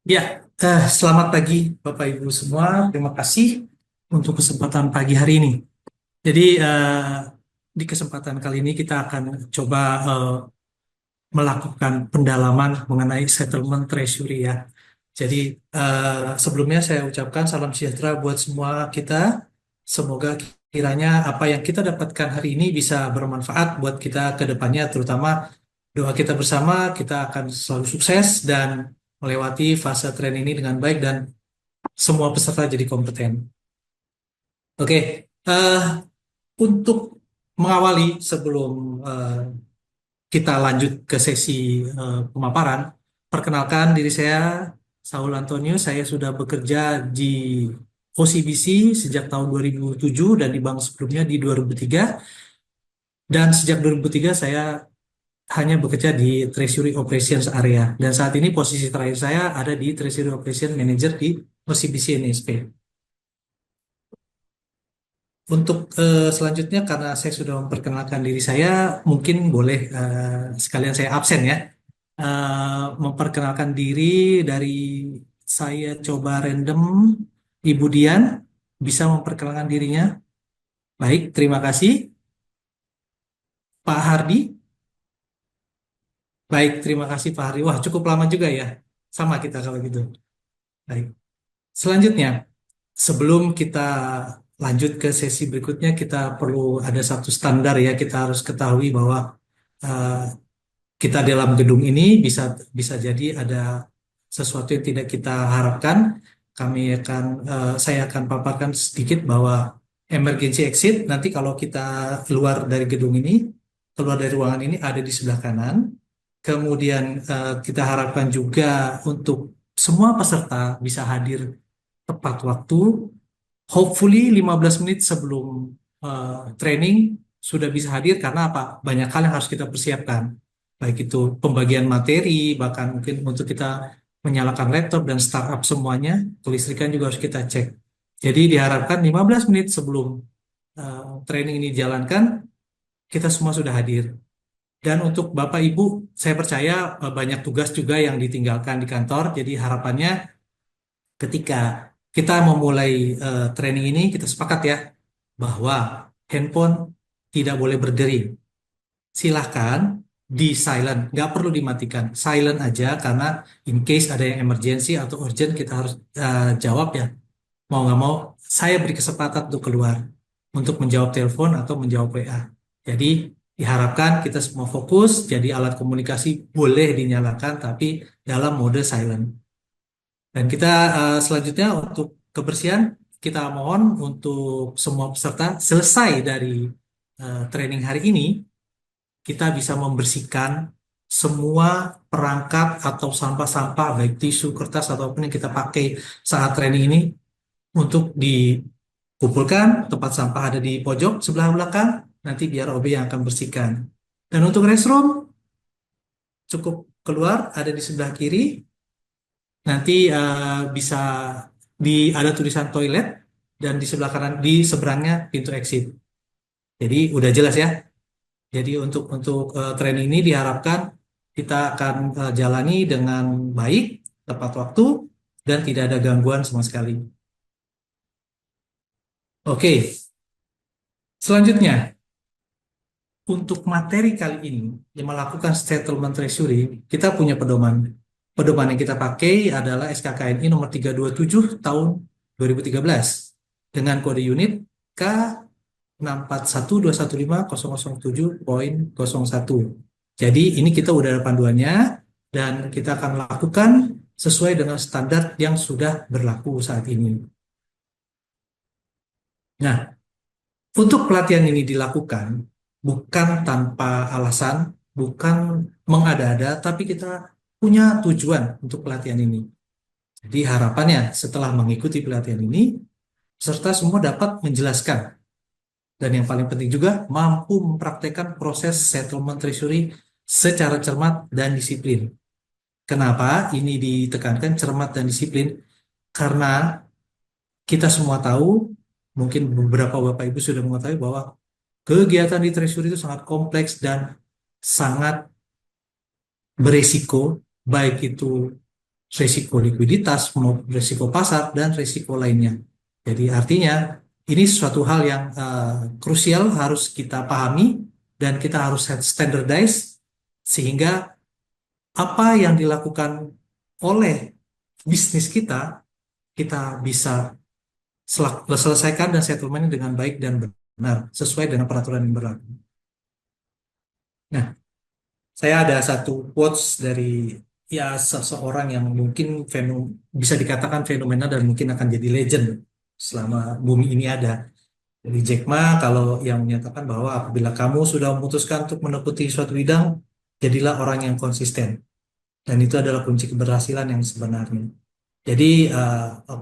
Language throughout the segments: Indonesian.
Ya, selamat pagi Bapak Ibu semua. Terima kasih untuk kesempatan pagi hari ini. Jadi di kesempatan kali ini kita akan coba melakukan pendalaman mengenai settlement treasury ya. Jadi sebelumnya saya ucapkan salam sejahtera buat semua kita. Semoga kiranya apa yang kita dapatkan hari ini bisa bermanfaat buat kita ke depannya, terutama doa kita bersama kita akan selalu sukses dan melewati fase tren ini dengan baik dan semua peserta jadi kompeten. Oke, eh, untuk mengawali sebelum eh, kita lanjut ke sesi pemaparan, perkenalkan diri saya Saul Antonio. Saya sudah bekerja di OCBC sejak tahun 2007 dan di bank sebelumnya di 2003. Dan sejak 2003 saya hanya bekerja di Treasury Operations area. Dan saat ini posisi terakhir saya ada di Treasury Operations Manager di OCBC NSP. Untuk selanjutnya, karena saya sudah memperkenalkan diri saya, mungkin boleh sekalian saya absen ya. Memperkenalkan diri dari saya coba random, Ibu Dian, bisa memperkenalkan dirinya. Baik, terima kasih. Pak Hardi, baik, terima kasih Pak Hardi. Wah, cukup lama juga ya. Sama kita kalau gitu. Baik. Selanjutnya, sebelum kita lanjut ke sesi berikutnya, kita perlu ada satu standar ya. Kita harus ketahui bahwa eh, kita dalam gedung ini bisa bisa jadi ada sesuatu yang tidak kita harapkan. Saya akan paparkan sedikit bahwa emergency exit nanti kalau kita keluar dari gedung ini, keluar dari ruangan ini ada di sebelah kanan. Kemudian kita harapkan juga untuk semua peserta bisa hadir tepat waktu. Hopefully 15 menit sebelum training sudah bisa hadir karena apa? Banyak hal yang harus kita persiapkan. Baik itu pembagian materi, bahkan mungkin untuk kita menyalakan laptop dan startup semuanya, kelistrikan juga harus kita cek. Jadi diharapkan 15 menit sebelum training ini dijalankan, kita semua sudah hadir. Dan untuk Bapak Ibu, saya percaya banyak tugas juga yang ditinggalkan di kantor. Jadi harapannya ketika kita memulai training ini, kita sepakat ya bahwa handphone tidak boleh berdering. Silahkan di silent, nggak perlu dimatikan, silent aja karena in case ada yang emergency atau urgent kita harus jawab ya. Mau nggak mau, saya beri kesempatan untuk keluar untuk menjawab telepon atau menjawab WA. Jadi diharapkan kita semua fokus, jadi alat komunikasi boleh dinyalakan tapi dalam mode silent. Dan kita selanjutnya untuk kebersihan, kita mohon untuk semua peserta selesai dari training hari ini, kita bisa membersihkan semua perangkat atau sampah-sampah, baik tisu, kertas, ataupun yang kita pakai saat training ini untuk dikumpulkan, tempat sampah ada di pojok sebelah belakang, nanti biar OB yang akan bersihkan. Dan untuk restroom, cukup keluar, ada di sebelah kiri, nanti bisa ada tulisan toilet dan di sebelah kanan di seberangnya pintu exit. Jadi udah jelas ya. Jadi untuk training ini diharapkan kita akan jalani dengan baik, tepat waktu dan tidak ada gangguan sama sekali. Oke, selanjutnya untuk materi kali ini yang melakukan settlement treasury, kita punya pedoman. Pedoman yang kita pakai adalah SKKNI nomor 327 tahun 2013 dengan kode unit K6412150007.01. Jadi ini kita udah ada panduannya dan kita akan lakukan sesuai dengan standar yang sudah berlaku saat ini. Nah, untuk pelatihan ini dilakukan bukan tanpa alasan, bukan mengada-ada, tapi kita punya tujuan untuk pelatihan ini. Jadi harapannya setelah mengikuti pelatihan ini, peserta semua dapat menjelaskan dan yang paling penting juga mampu mempraktekkan proses settlement treasury secara cermat dan disiplin. Kenapa ini ditekankan cermat dan disiplin? Karena kita semua tahu, mungkin beberapa Bapak Ibu sudah mengetahui bahwa kegiatan di treasury itu sangat kompleks dan sangat beresiko, baik itu risiko likuiditas, maupun risiko pasar, dan risiko lainnya. Jadi artinya ini suatu hal yang krusial harus kita pahami dan kita harus standardize sehingga apa yang dilakukan oleh bisnis kita, kita bisa selesaikan dan settlement dengan baik dan benar sesuai dengan peraturan yang berlaku. Nah, saya ada satu quotes dari ya seseorang yang mungkin bisa dikatakan fenomena dan mungkin akan jadi legend selama bumi ini ada. Dari Jack Ma kalau yang menyatakan bahwa apabila kamu sudah memutuskan untuk menekuti suatu bidang, jadilah orang yang konsisten. Dan itu adalah kunci keberhasilan yang sebenarnya. Jadi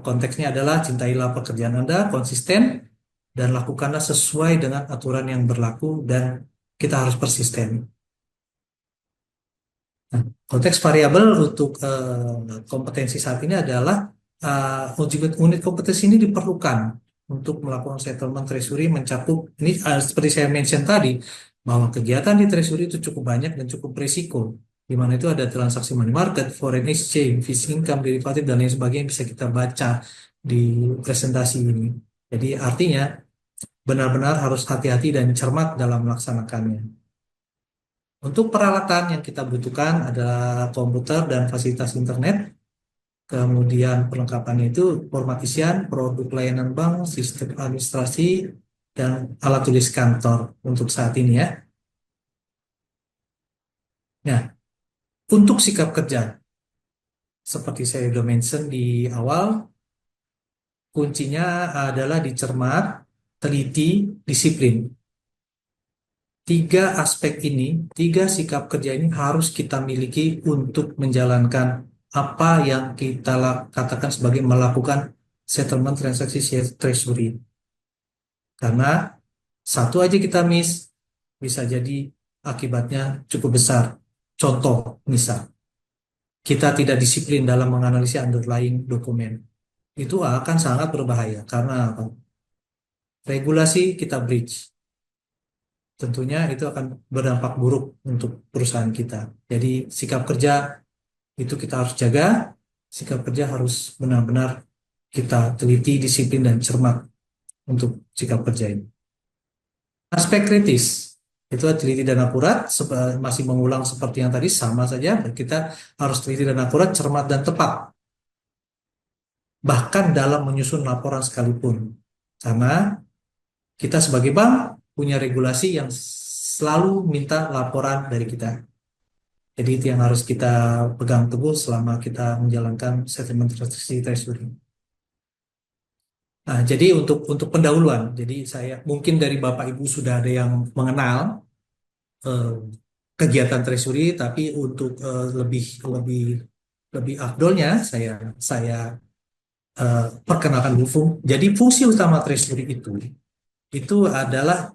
konteksnya adalah cintailah pekerjaan Anda, konsisten, dan lakukanlah sesuai dengan aturan yang berlaku dan kita harus persisten. Nah, konteks variabel untuk kompetensi saat ini adalah unit kompetensi ini diperlukan untuk melakukan settlement treasury mencakup ini seperti saya mention tadi bahwa kegiatan di treasury itu cukup banyak dan cukup berisiko di mana itu ada transaksi money market, foreign exchange, fixed income, derivatif dan lain sebagainya yang bisa kita baca di presentasi ini. Jadi artinya benar-benar harus hati-hati dan cermat dalam melaksanakannya. Untuk peralatan yang kita butuhkan adalah komputer dan fasilitas internet. Kemudian perlengkapannya itu format isian, produk layanan bank, sistem administrasi, dan alat tulis kantor untuk saat ini ya. Nah, untuk sikap kerja, seperti saya sudah mention di awal, kuncinya adalah dicermat, teliti, disiplin. Tiga aspek ini, tiga sikap kerja ini harus kita miliki untuk menjalankan apa yang kita katakan sebagai melakukan settlement transaksi treasury. Karena satu aja kita miss, bisa jadi akibatnya cukup besar. Contoh, misal, kita tidak disiplin dalam menganalisis underlying dokumen. Itu akan sangat berbahaya karena apa? Regulasi kita breach. Tentunya itu akan berdampak buruk untuk perusahaan kita. Jadi sikap kerja itu kita harus jaga, sikap kerja harus benar-benar kita teliti, disiplin, dan cermat untuk sikap kerja ini. Aspek kritis, itu teliti dan akurat, masih mengulang seperti yang tadi, sama saja, kita harus teliti dan akurat, cermat dan tepat. Bahkan dalam menyusun laporan sekalipun. Karena kita sebagai bank punya regulasi yang selalu minta laporan dari kita. Jadi itu yang harus kita pegang teguh selama kita menjalankan settlement transaksi treasury. Nah, jadi untuk pendahuluan, jadi saya mungkin dari Bapak Ibu sudah ada yang mengenal eh, kegiatan treasury, tapi untuk lebih lebih lebih afdolnya saya perkenalkan dulu. Jadi fungsi utama treasury itu adalah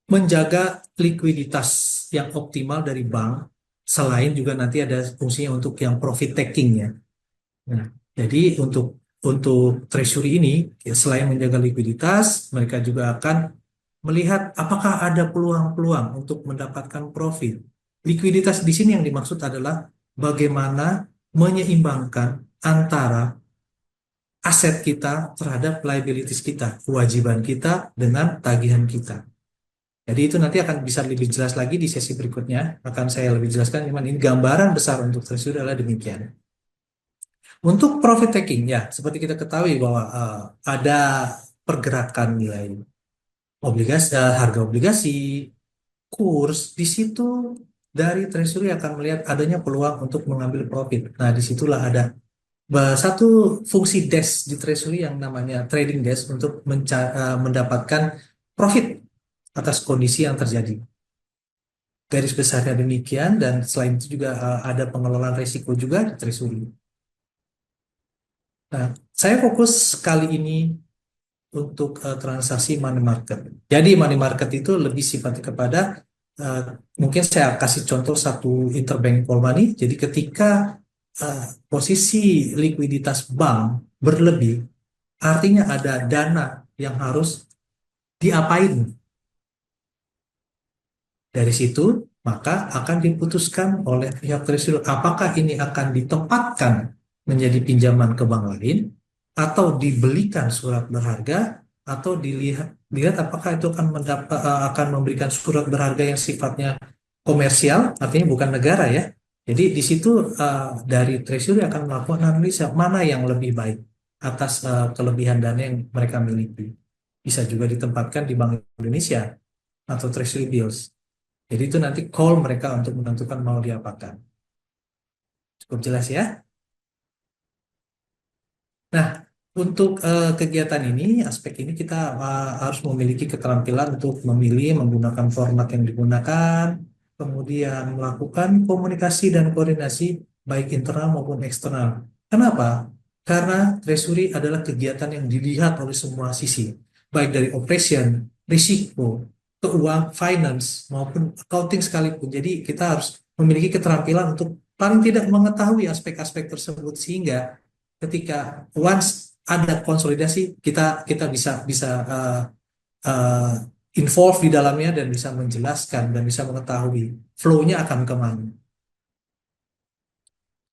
menjaga likuiditas yang optimal dari bank, selain juga nanti ada fungsinya untuk yang profit taking ya. Nah, jadi untuk treasury ini ya, selain menjaga likuiditas, mereka juga akan melihat apakah ada peluang-peluang untuk mendapatkan profit. Likuiditas di sini yang dimaksud adalah bagaimana menyeimbangkan antara aset kita terhadap liabilities kita, kewajiban kita dengan tagihan kita. Jadi itu nanti akan bisa lebih jelas lagi di sesi berikutnya, akan saya lebih jelaskan, cuman ini gambaran besar untuk treasury adalah demikian. Untuk profit taking, ya, seperti kita ketahui bahwa ada pergerakan nilai obligasi, harga obligasi, kurs, di situ dari treasury akan melihat adanya peluang untuk mengambil profit. Nah, disitulah ada satu fungsi desk di treasury yang namanya trading desk untuk mendapatkan profit atas kondisi yang terjadi. Garis besarnya demikian dan selain itu juga ada pengelolaan risiko juga di treasury. Nah, saya fokus kali ini untuk transaksi money market. Jadi money market itu lebih sifatnya kepada uh, mungkin saya kasih contoh satu interbank call money. Jadi ketika posisi likuiditas bank berlebih, artinya ada dana yang harus diapain. Dari situ maka akan diputuskan oleh pihak treasury apakah ini akan ditempatkan menjadi pinjaman ke bank lain, atau dibelikan surat berharga, atau dilihat lihat apakah itu akan memberikan surat berharga yang sifatnya komersial, artinya bukan negara ya. Jadi di situ dari Treasury akan melakukan analisa mana yang lebih baik atas kelebihan dana yang mereka miliki. Bisa juga ditempatkan di Bank Indonesia atau Treasury Bills. Jadi itu nanti call mereka untuk menentukan mau diapakan. Cukup jelas ya? Nah, untuk kegiatan ini, aspek ini kita harus memiliki keterampilan untuk memilih, menggunakan format yang digunakan, kemudian melakukan komunikasi dan koordinasi baik internal maupun eksternal. Kenapa? Karena treasury adalah kegiatan yang dilihat oleh semua sisi, baik dari operation, risiko, keuangan, finance, maupun accounting sekalipun. Jadi kita harus memiliki keterampilan untuk paling tidak mengetahui aspek-aspek tersebut sehingga ketika once ada konsolidasi kita kita bisa bisa uh, involve di dalamnya dan bisa menjelaskan dan bisa mengetahui flow-nya akan kemana.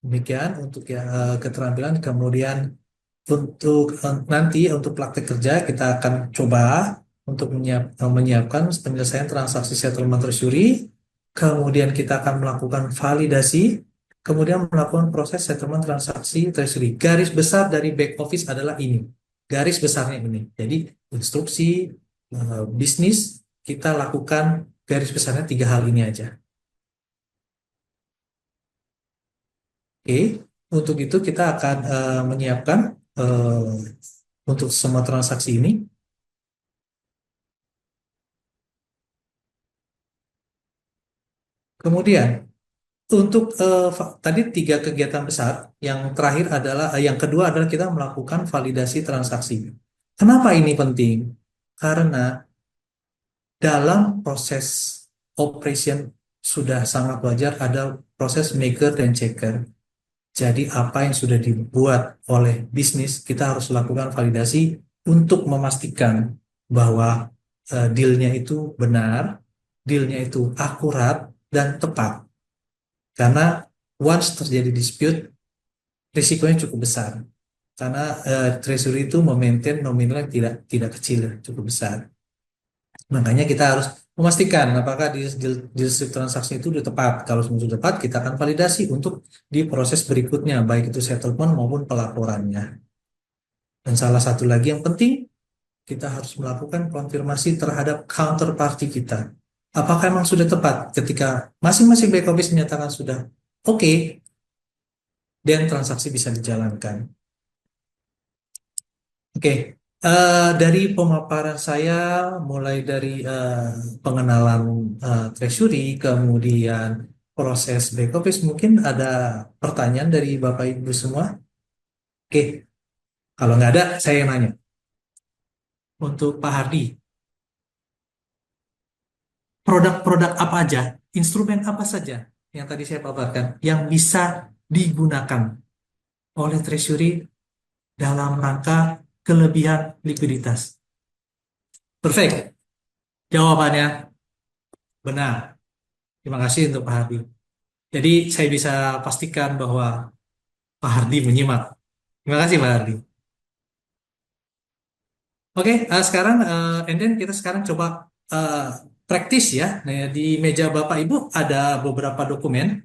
Demikian untuk ya keterampilan. Kemudian untuk nanti untuk praktek kerja kita akan coba untuk menyiapkan penyelesaian transaksi settlement treasury. Kemudian kita akan melakukan validasi. Kemudian melakukan proses settlement transaksi treasury. Garis besar dari back office adalah ini. Garis besarnya ini. Jadi instruksi bisnis kita lakukan garis besarnya tiga hal ini aja. Oke, untuk itu kita akan menyiapkan untuk semua transaksi ini. Kemudian untuk tadi tiga kegiatan besar, yang terakhir adalah yang kedua adalah kita melakukan validasi transaksi. Kenapa ini penting? Karena dalam proses operation sudah sangat wajar ada proses maker dan checker. Jadi apa yang sudah dibuat oleh bisnis kita harus lakukan validasi untuk memastikan bahwa dealnya itu benar, dealnya itu akurat dan tepat. Karena once terjadi dispute, risikonya cukup besar. Karena treasury itu memaintain nominal yang tidak tidak kecil, cukup besar. Makanya kita harus memastikan apakah di strip transaksi itu sudah tepat. Kalau sudah tepat, kita akan validasi untuk di proses berikutnya, baik itu settlement maupun pelaporannya. Dan salah satu lagi yang penting, kita harus melakukan konfirmasi terhadap counterparty kita. Apakah memang sudah tepat ketika masing-masing back office menyatakan sudah oke, dan transaksi bisa dijalankan. Oke, dari pemaparan saya, mulai dari pengenalan treasury, kemudian proses back office, mungkin ada pertanyaan dari Bapak Ibu semua. Oke, kalau nggak ada, saya yang nanya. Untuk Pak Hardi, produk-produk apa aja, instrumen apa saja yang tadi saya paparkan, yang bisa digunakan oleh treasury dalam rangka kelebihan likuiditas? Perfect. Jawabannya benar. Terima kasih untuk Pak Hardi. Jadi saya bisa pastikan bahwa Pak Hardi menyimak. Terima kasih Pak Hardi. Oke, sekarang and then kita sekarang coba eh, praktis ya. Nah, di meja Bapak Ibu ada beberapa dokumen.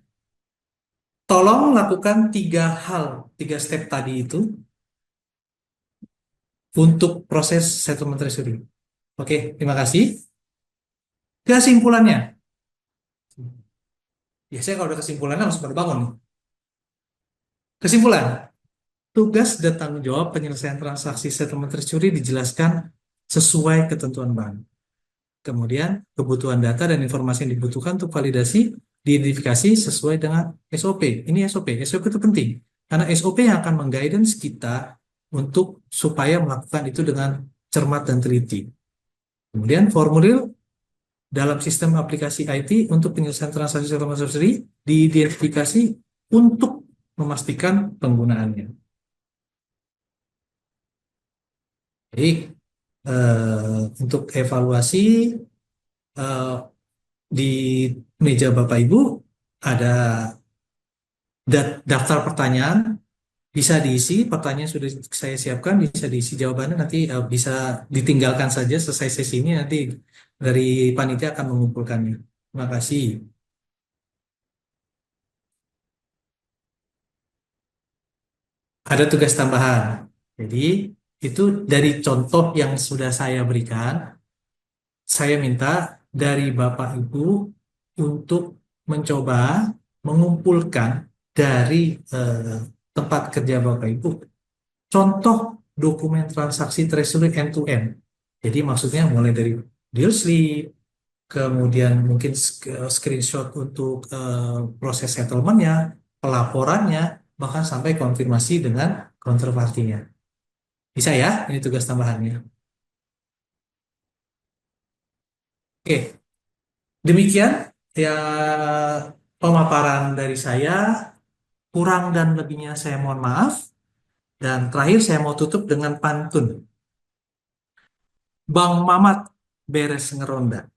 Tolong lakukan tiga hal, tiga step tadi itu untuk proses settlement treasury. Oke, terima kasih. Kesimpulannya, biasanya kalau ada kesimpulannya langsung pada bangun nih. Kesimpulan, tugas dan tanggung jawab penyelesaian transaksi settlement treasury dijelaskan sesuai ketentuan bank. Kemudian kebutuhan data dan informasi yang dibutuhkan untuk validasi diidentifikasi sesuai dengan SOP. Ini SOP. SOP itu penting karena SOP yang akan mengguidance kita untuk supaya melakukan itu dengan cermat dan teliti. Kemudian formulir dalam sistem aplikasi IT untuk penyelesaian transaksi settlement treasury diidentifikasi untuk memastikan penggunaannya. Jadi untuk evaluasi eh, di meja Bapak Ibu ada daftar pertanyaan Bisa diisi, pertanyaan sudah saya siapkan, bisa diisi jawabannya nanti bisa ditinggalkan saja selesai sesi ini nanti dari panitia akan mengumpulkannya. Terima kasih. Ada tugas tambahan. Jadi itu dari contoh yang sudah saya berikan, saya minta dari Bapak Ibu untuk mencoba mengumpulkan dari eh, tempat kerja Bapak Ibu contoh dokumen transaksi treasury end to end. Jadi maksudnya mulai dari deal slip, kemudian mungkin screenshot untuk proses settlementnya, pelaporannya, bahkan sampai konfirmasi dengan counterparty-nya. Bisa ya? Ini tugas tambahannya. Oke, demikian ya pemaparan dari saya. Kurang dan lebihnya saya mohon maaf. Dan terakhir saya mau tutup dengan pantun. Bang Mamat beres ngeronda.